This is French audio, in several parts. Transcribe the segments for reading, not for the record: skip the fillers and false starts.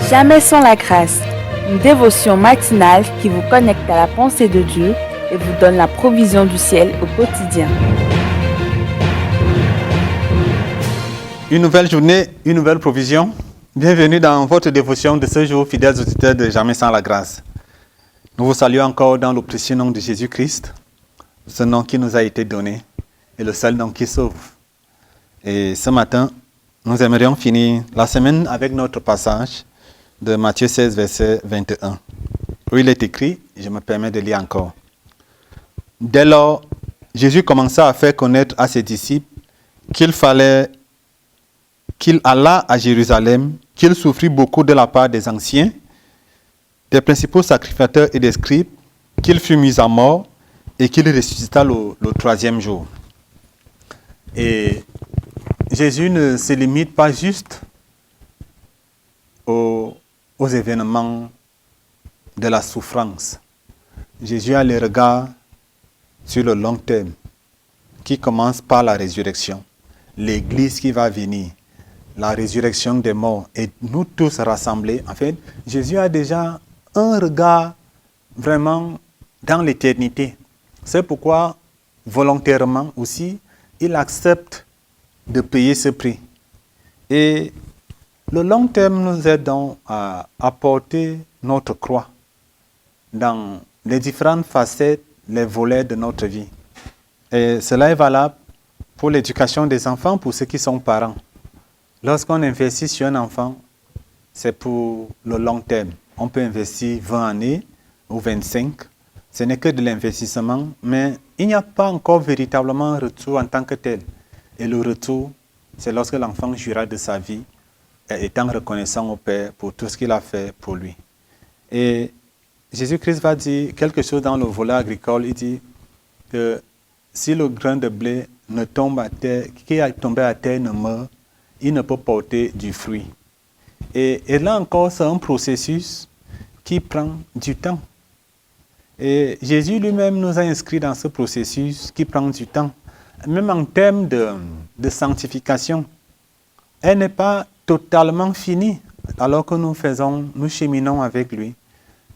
Jamais sans la grâce, une dévotion matinale qui vous connecte à la pensée de Dieu et vous donne la provision du ciel au quotidien. Une nouvelle journée, une nouvelle provision. Bienvenue dans votre dévotion de ce jour, fidèles auditeurs de Jamais sans la grâce. Nous vous saluons encore dans le précieux nom de Jésus-Christ, ce nom qui nous a été donné et le seul nom qui sauve. Et ce matin, nous aimerions finir la semaine avec notre passage de Matthieu 16, verset 21, où il est écrit, je me permets de lire encore. Dès lors, Jésus commença à faire connaître à ses disciples qu'il alla à Jérusalem, qu'il souffrit beaucoup de la part des anciens, des principaux sacrificateurs et des scribes, qu'il fut mis à mort et qu'il ressuscita le troisième jour. Et Jésus ne se limite pas juste aux événements de la souffrance. Jésus a le regard sur le long terme, qui commence par la résurrection, l'Église qui va venir, la résurrection des morts, et nous tous rassemblés. En fait, Jésus a déjà un regard vraiment dans l'éternité. C'est pourquoi, volontairement aussi, il accepte de payer ce prix. Et le long terme nous aide donc à apporter notre croix dans les différentes facettes, les volets de notre vie. Et cela est valable pour l'éducation des enfants, pour ceux qui sont parents. Lorsqu'on investit sur un enfant, c'est pour le long terme. On peut investir 20 années ou 25. Ce n'est que de l'investissement, mais il n'y a pas encore véritablement un retour en tant que tel. Et le retour, c'est lorsque l'enfant jouira de sa vie, étant reconnaissant au Père pour tout ce qu'il a fait pour lui. Et Jésus-Christ va dire quelque chose dans le volet agricole. Il dit que si le grain de blé ne tombe à terre, qui est tombé à terre ne meurt, il ne peut porter du fruit. Et là encore, c'est un processus qui prend du temps. Et Jésus lui-même nous a inscrits dans ce processus qui prend du temps. Même en termes de sanctification, elle n'est pas totalement finie alors que nous cheminons avec lui.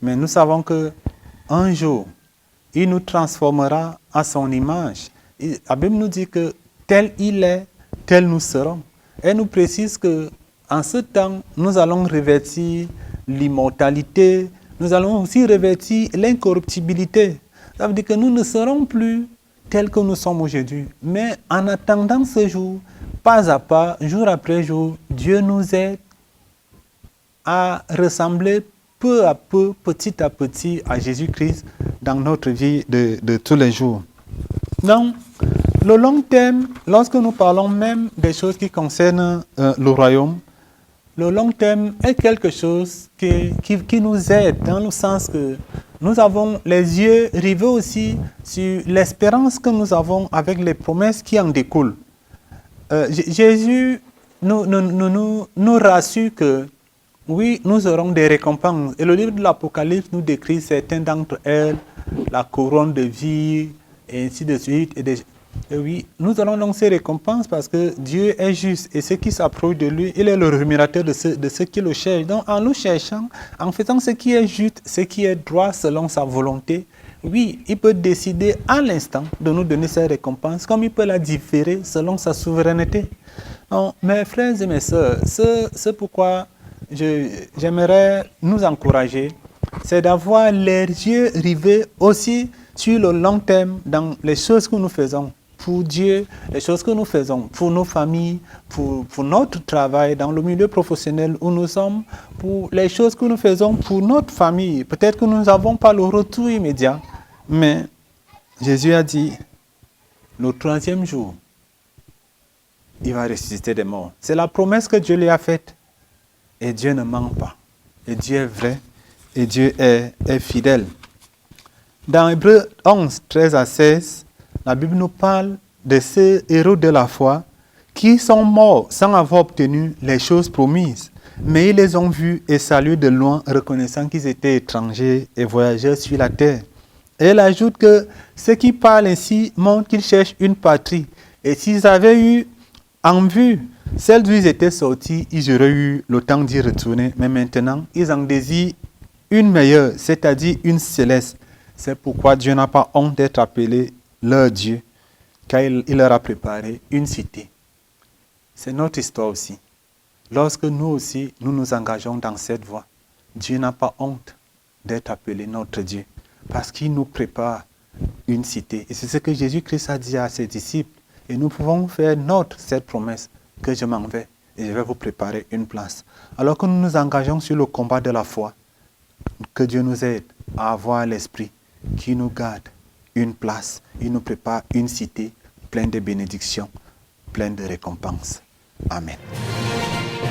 Mais nous savons qu'un jour, il nous transformera à son image. La Bible nous dit que tel il est, tel nous serons. Elle nous précise qu'en ce temps, nous allons revêtir l'immortalité, nous allons aussi revêtir l'incorruptibilité. Ça veut dire que nous ne serons plus tels que nous sommes aujourd'hui. Mais en attendant ce jour, pas à pas, jour après jour, Dieu nous aide à ressembler peu à peu, petit à petit, à Jésus-Christ dans notre vie de tous les jours. Donc, le long terme, lorsque nous parlons même des choses qui concernent le royaume, le long terme est quelque chose qui nous aide dans le sens que nous avons les yeux rivés aussi sur l'espérance que nous avons avec les promesses qui en découlent. Jésus nous rassure que oui, nous aurons des récompenses. Et le livre de l'Apocalypse nous décrit certains d'entre elles, la couronne de vie, et ainsi de suite. Et oui, nous aurons donc ces récompenses parce que Dieu est juste. Et ceux qui s'approchent de lui, il est le rémunérateur de ceux qui le cherchent. Donc, en nous cherchant, en faisant ce qui est juste, ce qui est droit selon sa volonté, oui, il peut décider à l'instant de nous donner ces récompenses, comme il peut la différer selon sa souveraineté. Donc, mes frères et mes sœurs, c'est pourquoi j'aimerais nous encourager, c'est d'avoir les yeux rivés aussi sur le long terme dans les choses que nous faisons pour Dieu, les choses que nous faisons pour nos familles, pour notre travail dans le milieu professionnel où nous sommes, pour les choses que nous faisons pour notre famille. Peut-être que nous n'avons pas le retour immédiat, mais Jésus a dit, le troisième jour, il va ressusciter des morts. C'est la promesse que Dieu lui a faite. Et Dieu ne ment pas. Et Dieu est vrai. Et Dieu est fidèle. Dans Hébreux 11, 13 à 16, la Bible nous parle de ces héros de la foi qui sont morts sans avoir obtenu les choses promises. Mais ils les ont vus et salués de loin, reconnaissant qu'ils étaient étrangers et voyageurs sur la terre. Et elle ajoute que ceux qui parlent ainsi montrent qu'ils cherchent une patrie. Et s'ils avaient eu en vue Celles d'où ils étaient sortis, ils auraient eu le temps d'y retourner, mais maintenant, ils en désirent une meilleure, c'est-à-dire une céleste. C'est pourquoi Dieu n'a pas honte d'être appelé leur Dieu, car il leur a préparé une cité. C'est notre histoire aussi. Lorsque nous aussi, nous nous engageons dans cette voie, Dieu n'a pas honte d'être appelé notre Dieu, parce qu'il nous prépare une cité. Et c'est ce que Jésus-Christ a dit à ses disciples. Et nous pouvons faire notre cette promesse, que je m'en vais et je vais vous préparer une place. Alors que nous nous engageons sur le combat de la foi, que Dieu nous aide à avoir l'esprit qui nous garde une place. Il nous prépare une cité pleine de bénédictions, pleine de récompenses. Amen.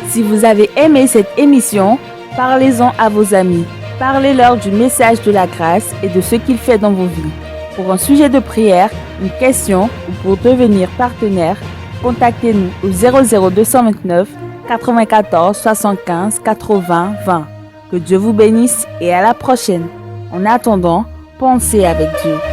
Si vous avez aimé cette émission, parlez-en à vos amis. Parlez-leur du message de la grâce et de ce qu'il fait dans vos vies. Pour un sujet de prière, une question ou pour devenir partenaire, contactez-nous au 00229 94 75 80 20. Que Dieu vous bénisse et à la prochaine. En attendant, pensez avec Dieu.